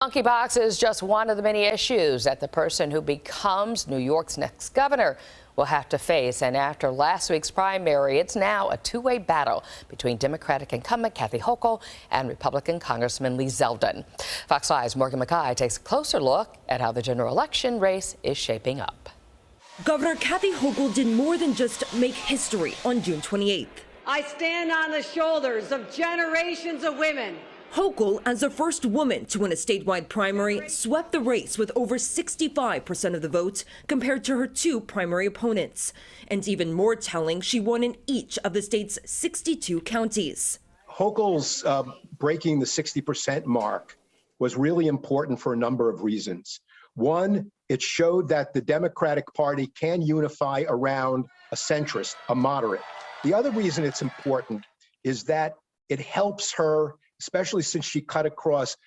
Monkeypox is just one of the many issues that the person who becomes New York's next governor will have to face. And after last week's primary, it's now a two-way battle between Democratic incumbent Kathy Hochul and Republican Congressman Lee Zeldin. Fox 5's Morgan Mackay takes a closer look at how the general election race is shaping up. Governor Kathy Hochul did more than just make history on June 28th. I stand on the shoulders of generations of women. Hochul, as the first woman to win a statewide primary, swept the race with over 65% of the vote compared to her two primary opponents. And even more telling, she won in each of the state's 62 counties. Hochul's breaking the 60% mark was really important for a number of reasons. One, it showed that the Democratic Party can unify around a centrist, a moderate. The other reason it's important is that it helps her, especially since she cut across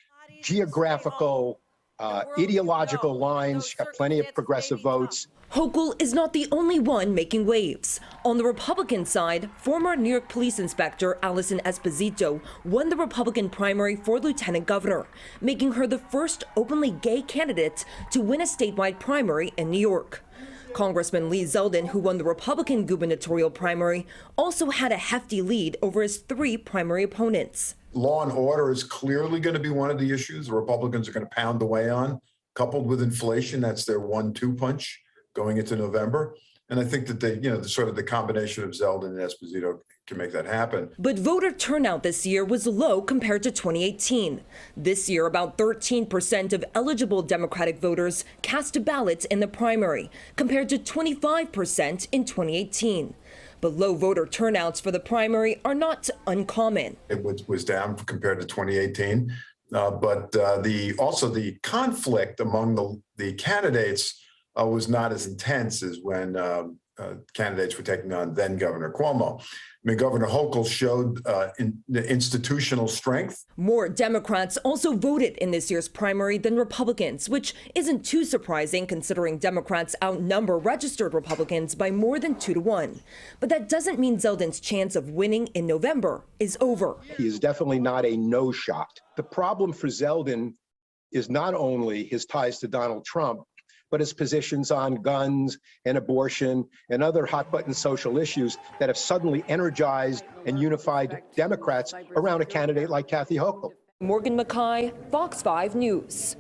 geographical, ideological lines. She got plenty of progressive votes. Hochul is not the only one making waves. On the Republican side, former New York Police Inspector Allison Esposito won the Republican primary for lieutenant governor, making her the first openly gay candidate to win a statewide primary in New York. Congressman Lee Zeldin, who won the Republican gubernatorial primary, also had a hefty lead over his three primary opponents. Law and order is clearly going to be one of the issues the Republicans are going to pound away on, coupled with inflation. That's their 1-2 punch going into November. And I think that the combination of Zeldin and Esposito can make that happen. But voter turnout this year was low compared to 2018. This year, about 13% of eligible Democratic voters cast ballots in the primary, compared to 25% in 2018. But low voter turnouts for the primary are not uncommon. It was down compared to 2018, but the conflict among the candidates was not as intense as when candidates were taking on then Governor Cuomo. I mean, Governor Hochul showed institutional strength. More Democrats also voted in this year's primary than Republicans, which isn't too surprising considering Democrats outnumber registered Republicans by more than 2-1. But that doesn't mean Zeldin's chance of winning in November is over. He is definitely not a no shot. The problem for Zeldin is not only his ties to Donald Trump, but his positions on guns and abortion and other hot-button social issues that have suddenly energized and unified Democrats around a candidate like Kathy Hochul. Morgan Mackay, Fox 5 News.